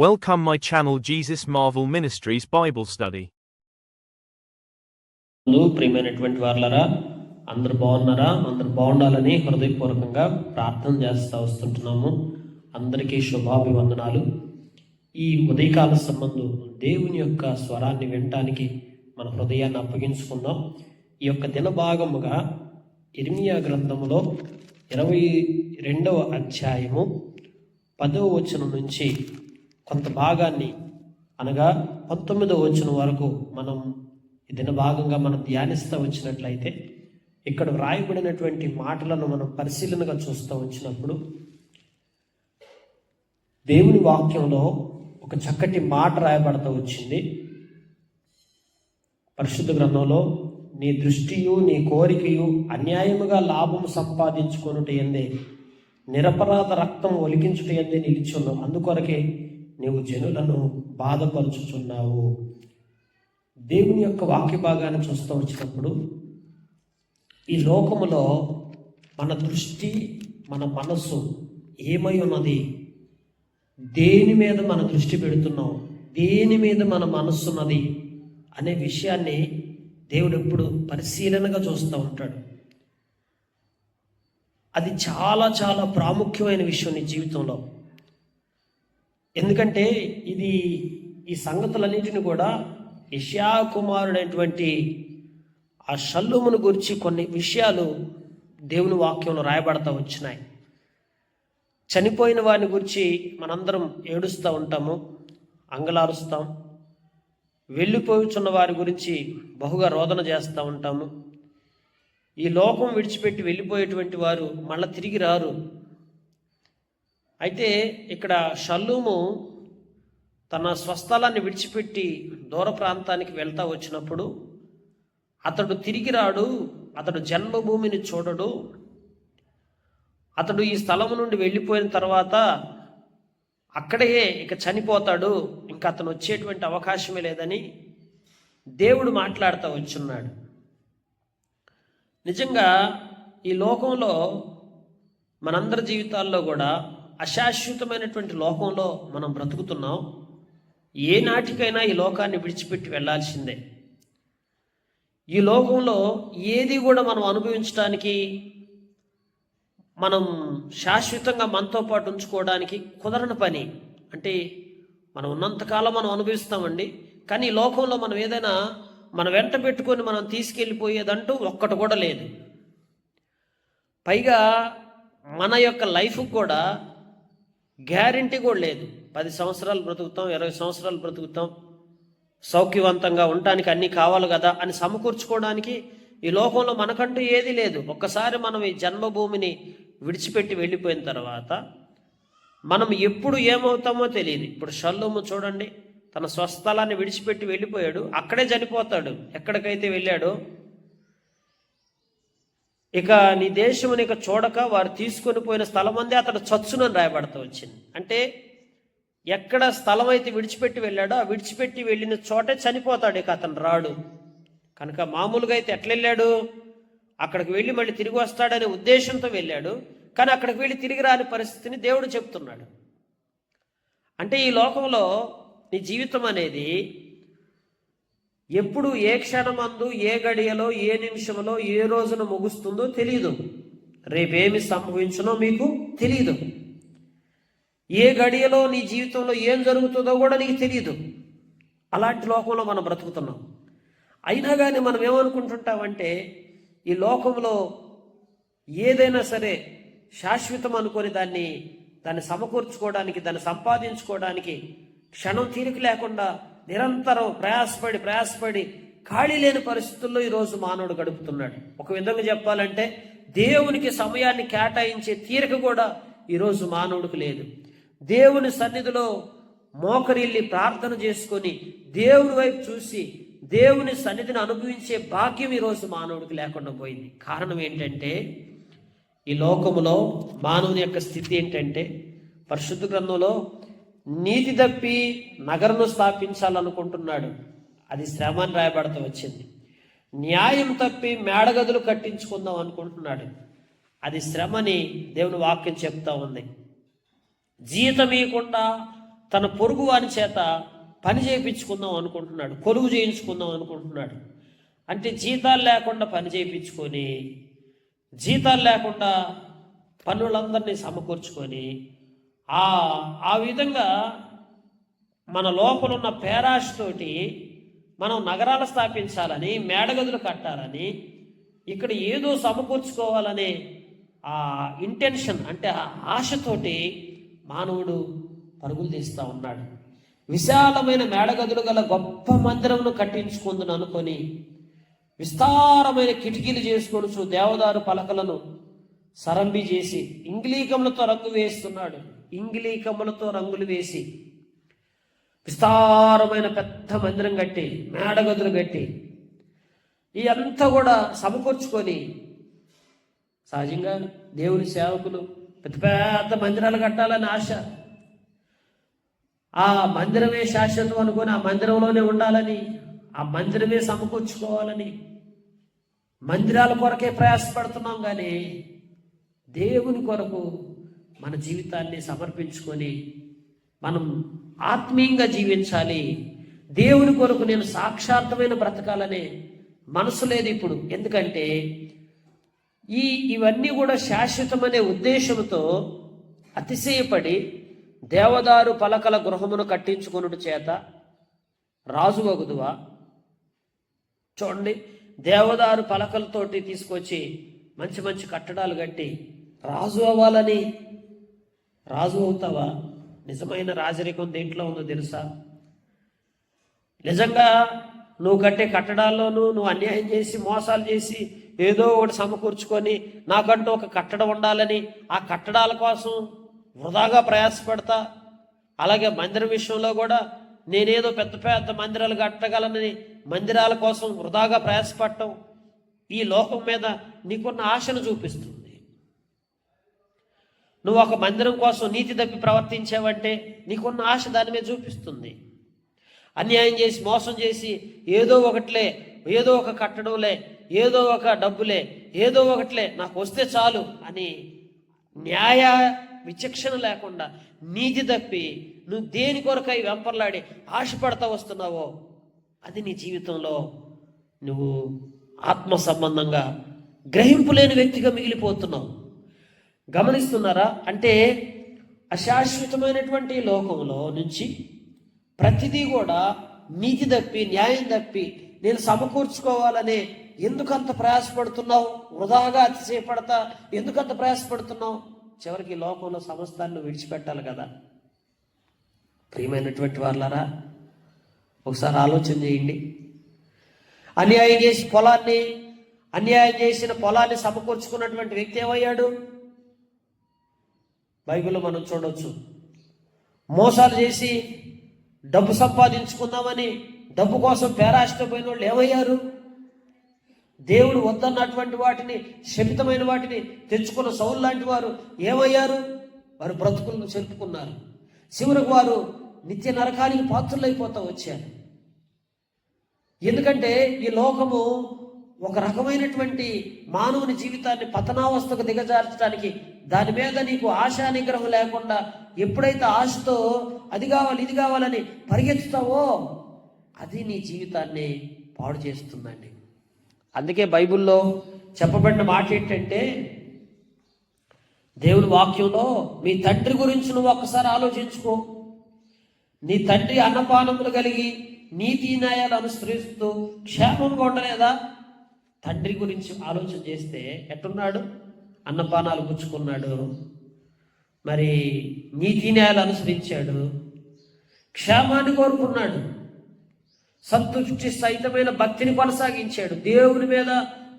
Welcome my channel Jesus Marvel Ministries Bible Study. ప్రియమైనటువంటి వారలారా, అందరూ బాగున్నారా? అందరూ బాగుండాలని హృదయపూర్వకంగా ప్రార్థన చేస్తూ వస్తుంటున్నాము. అందరికీ శుభాభివందనాలు. ఈ ఉదయకాల సంబంధం దేవుని యొక్క స్వరాన్ని వినటానికి మన హృదయాన్ని అప్పగించుకుందాం. ఈ యొక్క దిన భాగముగా ఇర్మియా గ్రంథములో 22వ అధ్యాయము 10వ వచనం నుంచి కొంత భాగాన్ని అనగా 19వ వచనం వరకు మనం దిన భాగంగా మనం ధ్యానిస్తూ వచ్చినట్లయితే, ఇక్కడ వ్రాయబడినటువంటి మాటలను మనం పరిశీలనగా చూస్తూ వచ్చినప్పుడు దేవుని వాక్యంలో ఒక చక్కటి మాట రాయబడుతూ వచ్చింది. పరిశుద్ధ గ్రంథంలో నీ దృష్టియు నీ కోరికయు అన్యాయముగా లాభము సంపాదించుకొనుట యందే, నిరపరాధ రక్తం ఒలికించుట యందే నిలిచున్నావు, అందుకొరకే నీవు జనులను బాధపరుచుచున్నావు. దేవుని యొక్క వాక్య భాగాన్ని చూస్తూ వచ్చినప్పుడు ఈ లోకములో మన దృష్టి మన మనస్సు ఏమై ఉన్నది, దేని మీద మన దృష్టి పెడుతున్నాం, దేని మీద మన మనస్సు ఉన్నది అనే విషయాన్ని దేవుడు ఎప్పుడు పరిశీలనగా చూస్తూ ఉంటాడు. అది చాలా చాలా ప్రాముఖ్యమైన విషయం నీ జీవితంలో. ఎందుకంటే ఈ సంగతులన్నింటిని కూడా యెషయా కుమారుడైనటువంటి ఆ షల్లూమును గురించి కొన్ని విషయాలు దేవుని వాక్యంలో రాయబడతా వచ్చినాయి. చనిపోయిన వారిని గురించి మనందరం ఏడుస్తూ ఉంటాము, అంగలారుస్తాం. వెళ్ళిపోచున్న వారి గురించి బహుగా రోదన చేస్తూ ఉంటాము. ఈ లోకం విడిచిపెట్టి వెళ్ళిపోయేటువంటి వారు మళ్ళీ తిరిగి రారు. అయితే ఇక్కడ షల్లూము తన స్వస్థలాన్ని విడిచిపెట్టి దూర ప్రాంతానికి వెళ్తా వచ్చినప్పుడు అతడు తిరిగి రాడు, అతడు జన్మభూమిని చూడడు, అతడు ఈ స్థలము నుండి వెళ్ళిపోయిన తర్వాత అక్కడే ఇక చనిపోతాడు, ఇంకా అతను వచ్చేటువంటి అవకాశమే లేదని దేవుడు మాట్లాడుతూ వచ్చున్నాడు. నిజంగా ఈ లోకంలో మనందరి జీవితాల్లో కూడా అశాశ్వతమైనటువంటి లోకంలో మనం బ్రతుకుతున్నాం. ఏ నాటికైనా ఈ లోకాన్ని విడిచిపెట్టి వెళ్ళాల్సిందే. ఈ లోకంలో ఏది కూడా మనం అనుభవించడానికి, మనం శాశ్వతంగా మనతో పాటు ఉంచుకోవడానికి కుదరని పని. అంటే మనం ఉన్నంతకాలం మనం అనుభవిస్తామండి, కానీ ఈ లోకంలో మనం ఏదైనా మన వెంట పెట్టుకొని మనం తీసుకెళ్ళిపోయేదంటూ ఒక్కటి కూడా లేదు. పైగా మన యొక్క లైఫ్ కూడా గ్యారంటీ కూడా లేదు. 10 సంవత్సరాలు బ్రతుకుతాం, 20 సంవత్సరాలు బ్రతుకుతాం, సౌఖ్యవంతంగా ఉండటానికి అన్నీ కావాలి కదా అని సమకూర్చుకోవడానికి ఈ లోకంలో మనకంటూ ఏది లేదు. ఒక్కసారి మనం ఈ జన్మభూమిని విడిచిపెట్టి వెళ్ళిపోయిన తర్వాత మనం ఎప్పుడు ఏమవుతామో తెలియదు. ఇప్పుడు షల్లూము చూడండి, తన స్వస్థలాన్ని విడిచిపెట్టి వెళ్ళిపోయాడు, అక్కడే చనిపోతాడు. ఎక్కడికైతే వెళ్ళాడో, ఇక నీ దేశముని ఇక చూడక వారు తీసుకొని పోయిన స్థలం అందే అతడు చచ్చునని రాయబడతా వచ్చింది. అంటే ఎక్కడ స్థలం అయితే విడిచిపెట్టి వెళ్ళాడో ఆ విడిచిపెట్టి వెళ్ళిన చోటే చనిపోతాడు, ఇక అతను రాడు. కనుక మామూలుగా అయితే ఎట్లా వెళ్ళాడు, అక్కడికి వెళ్ళి మళ్ళీ తిరిగి వస్తాడనే ఉద్దేశంతో వెళ్ళాడు, కానీ అక్కడికి వెళ్ళి తిరిగి రాని పరిస్థితిని దేవుడు చెప్తున్నాడు. అంటే ఈ లోకంలో నీ జీవితం అనేది ఎప్పుడు, ఏ క్షణమందు, ఏ గడియలో, ఏ నిమిషంలో, ఏ రోజున ముగుస్తుందో తెలియదు. రేపేమి సంభవించునో మీకు తెలియదు. ఏ గడియలో నీ జీవితంలో ఏం జరుగుతుందో కూడా నీకు తెలియదు. అలాంటి లోకంలో మనం బ్రతుకుతున్నాం. అయినా కానీ మనం ఏమనుకుంటుంటామంటే, ఈ లోకంలో ఏదైనా సరే శాశ్వతం అనుకొని దాన్ని సమకూర్చుకోవడానికి, దాన్ని సంపాదించుకోవడానికి క్షణం తీరిక లేకుండా నిరంతరం ప్రయాసపడి ఖాళీ లేని పరిస్థితుల్లో ఈరోజు మానవుడు గడుపుతున్నాడు. ఒక విధంగా చెప్పాలంటే దేవునికి సమయాన్ని కేటాయించే తీరిక కూడా ఈరోజు మానవుడికి లేదు. దేవుని సన్నిధిలో మోకరిల్లి ప్రార్థన చేసుకొని దేవుని వైపు చూసి దేవుని సన్నిధిని అనుభవించే భాగ్యం ఈరోజు మానవుడికి లేకుండా పోయింది. కారణం ఏంటంటే, ఈ లోకములో మానవుని యొక్క స్థితి ఏంటంటే, పరిశుద్ధ గ్రంథంలో నీతి తప్పి నగరను స్థాపించాలనుకుంటున్నాడు, అది శ్రమ అని రాయబడుతూ వచ్చింది. న్యాయం తప్పి మేడగదులు కట్టించుకుందాం అనుకుంటున్నాడు, అది శ్రమని దేవుని వాక్యం చెప్తా ఉంది. జీతం ఇవ్వకుండా తన పొరుగు వాని చేత పని చేయించుకుందాం అనుకుంటున్నాడు, కొలువు చేయించుకుందాం అనుకుంటున్నాడు. అంటే జీతాలు లేకుండా పని చేయించుకొని, జీతాలు లేకుండా పనులందరినీ సమకూర్చుకొని ఆ విధంగా మన లోపల ఉన్న పేరాశతోటి మనం నగరాలు స్థాపించాలని, మేడగదులు కట్టాలని, ఇక్కడ ఏదో సమకూర్చుకోవాలనే ఆ ఇంటెన్షన్, అంటే ఆ ఆశతోటి మానవుడు పరుగులు తీస్తూ ఉన్నాడు. విశాలమైన మేడగదులు గల గొప్ప మందిరమును కట్టించుకుందును అనుకొని విస్తారమైన కిటికీలు చేసుకొనుచు దేవదారు పలకలను సరంబి చేసి ఇంగిలీకములతో రంగు వేస్తున్నాడు. ఇంగిలీకములతో రంగులు వేసి విస్తారమైన పెద్ద మందిరం కట్టి, మేడగదులు కట్టి, ఇదంతా కూడా సమకూర్చుకొని, సహజంగా దేవుని సేవకులు పెద్ద పెద్ద మందిరాలు కట్టాలని ఆశ, ఆ మందిరమే శాశ్వతం అనుకొని ఆ మందిరంలోనే ఉండాలని, ఆ మందిరమే సమకూర్చుకోవాలని మందిరాల కొరకే ప్రయాసపడుతున్నాం. కానీ దేవుని కొరకు మన జీవితాన్ని సమర్పించుకొని మనం ఆత్మీయంగా జీవించాలి. దేవుని కొరకు నేను సాక్షార్థమైన బ్రతకాలనే మనసు లేదు ఇప్పుడు. ఎందుకంటే ఇవన్నీ కూడా శాశ్వతమనే ఉద్దేశంతో అతిశయపడి దేవదారు పలకల గృహమును కట్టించుకొనుట చేత రాజు వగుదువా? చూడండి, దేవదారు పలకలతోటి తీసుకొచ్చి మంచి మంచి కట్టడాలు కట్టి రాజు అవ్వాలని, రాజు అవుతావా? నిజమైన రాజరికం దేంట్లో ఉందో తెలుసా? నిజంగా నువ్వు కట్టే కట్టడాల్లోనూ నువ్వు అన్యాయం చేసి, మోసాలు చేసి, ఏదో ఒకటి సమకూర్చుకొని నాకంటూ ఒక కట్టడం ఉండాలని ఆ కట్టడాల కోసం వృధాగా ప్రయాసపడతా, అలాగే మందిరం విషయంలో కూడా నేనేదో పెద్ద పెద్ద మందిరాలు కట్టగలనని మందిరాల కోసం వృధాగా ప్రయాసపడటం ఈ లోకం మీద నీకున్న ఆశను చూపిస్తుంది. నువ్వు ఒక మందిరం కోసం నీతి తప్పి ప్రవర్తించావంటే నీకున్న ఆశ దాని మీద చూపిస్తుంది. అన్యాయం చేసి, మోసం చేసి, ఏదో ఒకట్లే, ఏదో ఒక కట్టడంలే, ఏదో ఒక డబ్బులే, ఏదో ఒకట్లే నాకు వస్తే చాలు అని న్యాయ విచక్షణ లేకుండా నీతి తప్పి నువ్వు దేని కొరకై వెంపర్లాడి ఆశపడతా వస్తున్నావో అది నీ జీవితంలో నువ్వు ఆత్మ సంబంధంగా గ్రహింపు లేని వ్యక్తిగా మిగిలిపోతున్నావు. గమనిస్తున్నారా? అంటే అశాశ్వతమైనటువంటి లోకంలో నుంచి ప్రతిదీ కూడా నీతి తప్పి, న్యాయం తప్పి నేను సమకూర్చుకోవాలనే ఎందుకంత ప్రయాసపడుతున్నావు? వృధాగా అతిశయపడతా ఎందుకంత ప్రయాసపడుతున్నావు? చివరికి లోకంలో సమస్తాన్ని విడిచిపెట్టాలి కదా. ప్రియమైనటువంటి వాళ్ళారా, ఒకసారి ఆలోచన చేయండి. అన్యాయం చేసిన పొలాన్ని సమకూర్చుకున్నటువంటి వ్యక్తి ఏమయ్యాడు? బైబిల్లో మనం చూడవచ్చు. మోసాలు చేసి డబ్బు సంపాదించుకుందామని డబ్బు కోసం పేరాశతో పోయిన వాళ్ళు ఏమయ్యారు? దేవుడు వద్దన్నటువంటి వాటిని, శపితమైన వాటిని తెచ్చుకున్న సౌలు లాంటి వారు ఏమయ్యారు? వారు బ్రతుకులను చెరుపుకున్నారు. చివరికి వారు నిత్య నరకానికి పాత్రులైపోతూ వచ్చారు. ఎందుకంటే ఈ లోకము ఒక రకమైనటువంటి మానవుని జీవితాన్ని పతనావస్థకు దిగజార్చడానికి, దాని మీద నీకు ఆశా నిగ్రహం లేకుండా ఎప్పుడైతే ఆశతో అది కావాలి ఇది కావాలని పరిగెత్తుతావో అది నీ జీవితాన్ని పాడు చేస్తుందండి. అందుకే బైబిల్లో చెప్పబడిన మాట ఏంటంటే, దేవుని వాక్యంలో మీ తండ్రి గురించి నువ్వు ఒక్కసారి ఆలోచించుకో. నీ తండ్రి అన్నపానములు కలిగి నీతి న్యాయాలు అనుసరిస్తూ క్షేమంగా ఉండలేదా? తండ్రి గురించి ఆలోచన చేస్తే ఎట్టున్నాడు? అన్నపానాలు పుచ్చుకున్నాడు, మరి నీతి న్యాయాలు అనుసరించాడు, క్షేమాన్ని కోరుకున్నాడు, సంతృష్టి సహితమైన భక్తిని కొనసాగించాడు, దేవుని మీద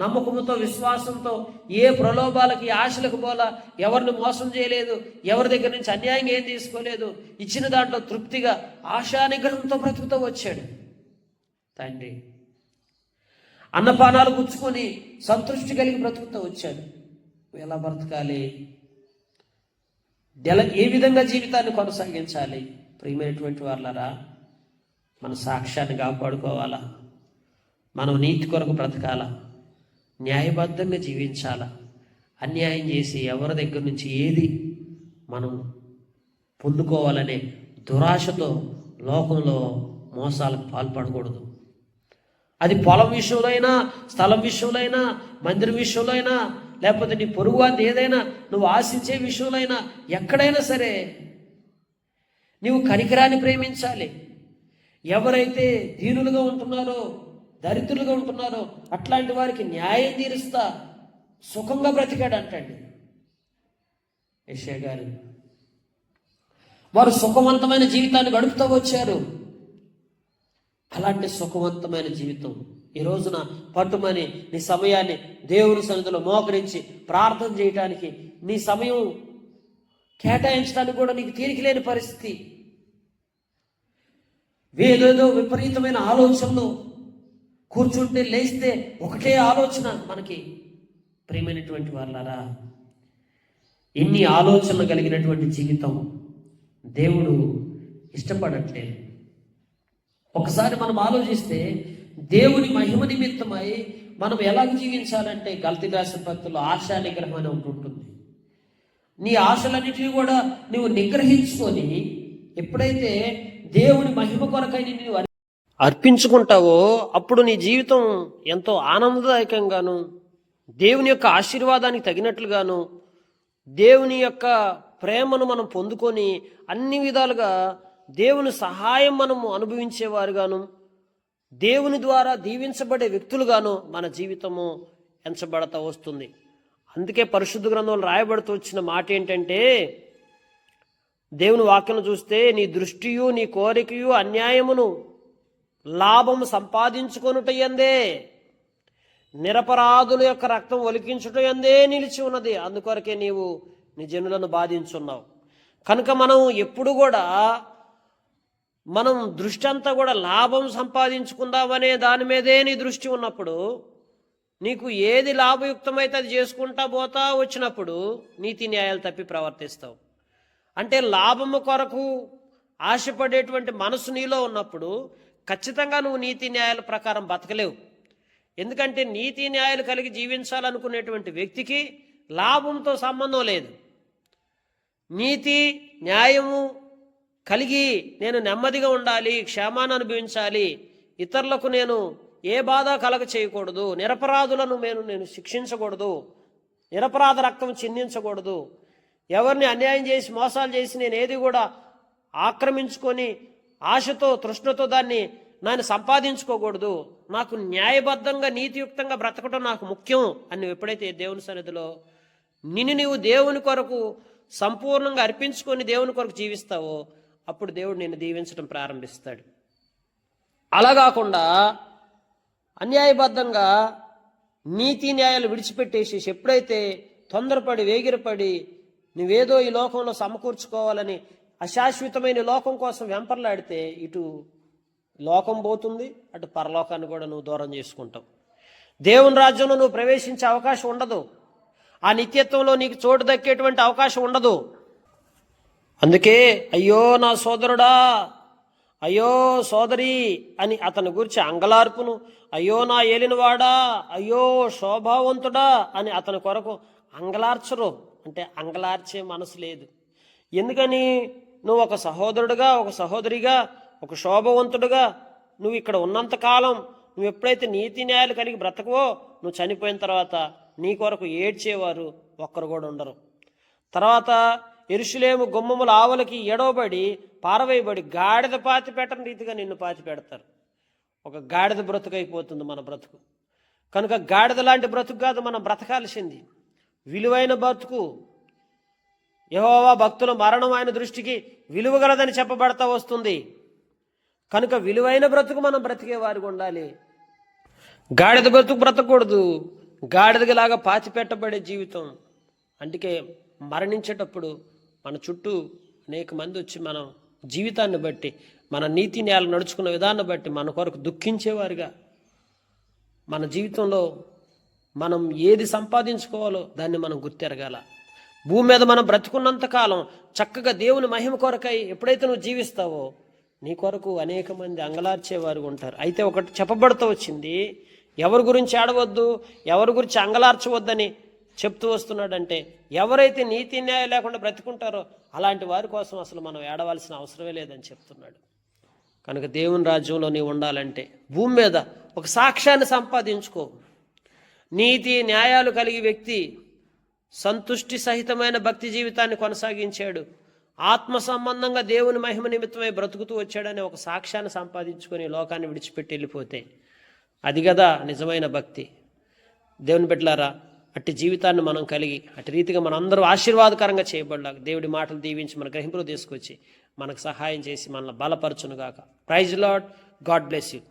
నమ్మకంతో, విశ్వాసంతో, ఏ ప్రలోభాలకి, ఆశలకు పోలా, ఎవరిని మోసం చేయలేదు, ఎవరి దగ్గర నుంచి అన్యాయంగా ఏం తీసుకోలేదు, ఇచ్చిన దాంట్లో తృప్తిగా ఆశా నిగ్రహంతో బ్రతుకుతూ వచ్చాడు. తండ్రి అన్నపానాలు పుచ్చుకొని సంతృష్టి కలిగి బ్రతుకుతూ వచ్చాడు. ఎలా బ్రతకాలి? ఏ విధంగా జీవితాన్ని కొనసాగించాలి? ప్రియమైనటువంటి వాళ్ళారా, మన సాక్ష్యాన్ని కాపాడుకోవాలా, మనం నీతి కొరకు బ్రతకాలా, న్యాయబద్ధంగా జీవించాలా. అన్యాయం చేసి ఎవరి దగ్గర నుంచి ఏది మనం పొందుకోవాలనే దురాశతో లోకంలో మోసాలకు పాల్పడకూడదు. అది పొలం విషయంలో అయినా, స్థలం విషయంలో అయినా, మందిరం విషయంలో అయినా, లేకపోతే నీ పొరుగువాది ఏదైనా నువ్వు ఆశించే విషయంలో అయినా, ఎక్కడైనా సరే నీవు కనికరాన్ని ప్రేమించాలి. ఎవరైతే దీనులుగా ఉంటున్నారో, దరిద్రులుగా ఉంటున్నారో అట్లాంటి వారికి న్యాయం తీరుస్తా సుఖంగా బ్రతికాడు అంటండి యెషయా గారు. వారు సుఖవంతమైన జీవితాన్ని గడుపుతూ వచ్చారు. అలాంటి సుఖవంతమైన జీవితం ఈ రోజున పట్టుమని నీ సమయాన్ని దేవుని సన్నిధిలో మోకరించి ప్రార్థన చేయడానికి, నీ సమయం కేటాయించడానికి కూడా నీకు తీరిక లేని పరిస్థితి, ఏదేదో విపరీతమైన ఆలోచనలు, కూర్చుంటే లేస్తే ఒకటే ఆలోచన మనకి. ప్రియమైనటువంటి వాళ్ళారా, ఇన్ని ఆలోచనలు కలిగినటువంటి జీవితం దేవుడు ఇష్టపడట్లేదు. ఒకసారి మనం ఆలోచిస్తే దేవుని మహిమ నిమిత్తమై మనం ఎలాగ జీవించాలంటే గలతీ రాసిన పత్రికలో ఆశా నిగ్రహం అని ఒకటి ఉంటుంది. నీ ఆశలన్నిటినీ కూడా నువ్వు నిగ్రహించుకొని ఎప్పుడైతే దేవుని మహిమ కొరకై నువ్వు అర్పించుకుంటావో అప్పుడు నీ జీవితం ఎంతో ఆనందదాయకంగాను, దేవుని యొక్క ఆశీర్వాదానికి తగినట్లుగాను, దేవుని యొక్క ప్రేమను మనం పొందుకొని అన్ని విధాలుగా దేవుని సహాయం మనము అనుభవించేవారుగాను, దేవుని ద్వారా దీవించబడే వ్యక్తులుగాను మన జీవితము ఎంచబడతా వస్తుంది. అందుకే పరిశుద్ధ గ్రంథంలో రాయబడుతూ వచ్చిన మాట ఏంటంటే, దేవుని వాక్యం చూస్తే నీ దృష్టియు నీ కోరికయు అన్యాయమును లాభము సంపాదించుకొనుటయందే, నిరపరాధుల యొక్క రక్తం ఒలికించుటయందే నిలిచి ఉన్నది. అందుకొరకే నీవు నీ జనులను బాధించున్నావు. కనుక మనం ఎప్పుడు కూడా మనం దృష్టి అంతా కూడా లాభం సంపాదించుకుందామనే దాని మీదే నీ దృష్టి ఉన్నప్పుడు, నీకు ఏది లాభయుక్తమైతే అది చేసుకుంటా పోతా వచ్చినప్పుడు నీతి న్యాయాలు తప్పి ప్రవర్తిస్తావు. అంటే లాభము కొరకు ఆశపడేటువంటి మనసు నీలో ఉన్నప్పుడు ఖచ్చితంగా నువ్వు నీతి న్యాయాల ప్రకారం బతకలేవు. ఎందుకంటే నీతి న్యాయాలు కలిగి జీవించాలనుకునేటువంటి వ్యక్తికి లాభంతో సంబంధం లేదు. నీతి న్యాయము కలిగి నేను నెమ్మదిగా ఉండాలి, క్షేమాన్ని అనుభవించాలి, ఇతరులకు నేను ఏ బాధ కలగ చేయకూడదు, నిరపరాధులను నేను శిక్షించకూడదు, నిరపరాధ రక్తం చిందించకూడదు, ఎవరిని అన్యాయం చేసి మోసాలు చేసి నేను ఏది కూడా ఆక్రమించుకొని ఆశతో తృష్ణతో దాన్ని నేను సంపాదించుకోకూడదు, నాకు న్యాయబద్ధంగా నీతియుక్తంగా బ్రతకటం నాకు ముఖ్యం అని ఎప్పుడైతే దేవుని సన్నిధిలో నీవు దేవుని కొరకు సంపూర్ణంగా అర్పించుకొని దేవుని కొరకు జీవిస్తావో అప్పుడు దేవుడు నిన్ను దీవించడం ప్రారంభిస్తాడు. అలా కాకుండా అన్యాయబద్ధంగా నీతి న్యాయాలు విడిచిపెట్టేసి ఎప్పుడైతే తొందరపడి వేగిరపడి నువ్వేదో ఈ లోకంలో సమకూర్చుకోవాలని అశాశ్వతమైన లోకం కోసం వెంపర్లాడితే ఇటు లోకం పోతుంది, అటు పరలోకాన్ని కూడా నువ్వు దూరం చేసుకుంటావు. దేవుని రాజ్యంలో నువ్వు ప్రవేశించే అవకాశం ఉండదు. ఆ నిత్యత్వంలో నీకు చోటు దక్కేటువంటి అవకాశం ఉండదు. అందుకే అయ్యో నా సోదరుడా, అయ్యో సోదరి అని అతని గురించి అంగలార్పును, అయ్యో నా ఏలినవాడా, అయ్యో శోభావంతుడా అని అతని కొరకు అంగలార్చరు. అంటే అంగలార్చే మనసు లేదు. ఎందుకని? నువ్వు ఒక సహోదరుడుగా, ఒక సహోదరిగా, ఒక శోభవంతుడుగా నువ్వు ఇక్కడ ఉన్నంతకాలం నువ్వు ఎప్పుడైతే నీతి న్యాయాలు కలిగి బ్రతకవో నువ్వు చనిపోయిన తర్వాత నీ కొరకు ఏడ్చేవారు ఒక్కరు కూడా ఉండరు. తర్వాత యెరూషలేము గుమ్మముల ఆవలకి ఎడవబడి పారవేయబడి గాడిద పాతి పెట్టని రీతిగా నిన్ను పాతి పెడతారు. ఒక గాడిద బ్రతుకైపోతుంది మన బ్రతుకు. కనుక గాడిద లాంటి బ్రతుకు కాదు మనం బ్రతకాల్సింది, విలువైన బ్రతుకు. యెహోవా భక్తుల మరణం ఆయన దృష్టికి విలువగలదని చెప్పబడతా వస్తుంది. కనుక విలువైన బ్రతుకు మనం బ్రతికే వారికి ఉండాలి. గాడిద బ్రతుకు బ్రతకూడదు, గాడిదలాగా పాతి పెట్టబడే జీవితం. అందుకే మరణించేటప్పుడు మన చుట్టూ అనేక మంది వచ్చి మన జీవితాన్ని బట్టి, మన నీతి న్యాయాలు నడుచుకున్న విధాన్ని బట్టి మన కొరకు దుఃఖించేవారుగా, మన జీవితంలో మనం ఏది సంపాదించుకోవాలో దాన్ని మనం గుర్తెరగాల. భూమి మీద మనం బ్రతుకున్నంతకాలం చక్కగా దేవుని మహిమ కొరకై ఎప్పుడైతే నువ్వు జీవిస్తావో నీ కొరకు అనేక మంది అంగలార్చేవారు ఉంటారు. అయితే ఒకటి చెప్పబడుతూ వచ్చింది, ఎవరి గురించి ఆడవద్దు, ఎవరి గురించి అంగలార్చవద్దని చెప్తూ వస్తున్నాడంటే, ఎవరైతే నీతి న్యాయం లేకుండా బ్రతుకుంటారో అలాంటి వారి కోసం అసలు మనం ఏడవలసిన అవసరమే లేదని చెప్తున్నాడు. కనుక దేవుని రాజ్యంలో నీవు ఉండాలంటే భూమి మీద ఒక సాక్ష్యాన్ని సంపాదించుకో. నీతి న్యాయాలు కలిగి వ్యక్తి సంతుష్టి సహితమైన భక్తి జీవితాన్ని కొనసాగించాడు, ఆత్మ సంబంధంగా దేవుని మహిమ నిమిత్తమై బ్రతుకుతూ వచ్చాడనే ఒక సాక్ష్యాన్ని సంపాదించుకొని లోకాన్ని విడిచిపెట్టి వెళ్ళిపోతే అది కదా నిజమైన భక్తి. దేవుని బిడ్డలారా, అట్టి జీవితాన్ని మనం కలిగి అట్టి రీతిగా మనందరూ ఆశీర్వాదకరంగా చేయబడలాగా దేవుడి మాటలు దీవించి మన గ్రహింపులో తీసుకొచ్చి మనకు సహాయం చేసి మనల్ని బలపరచునుగాక. Praise Lord. God bless you.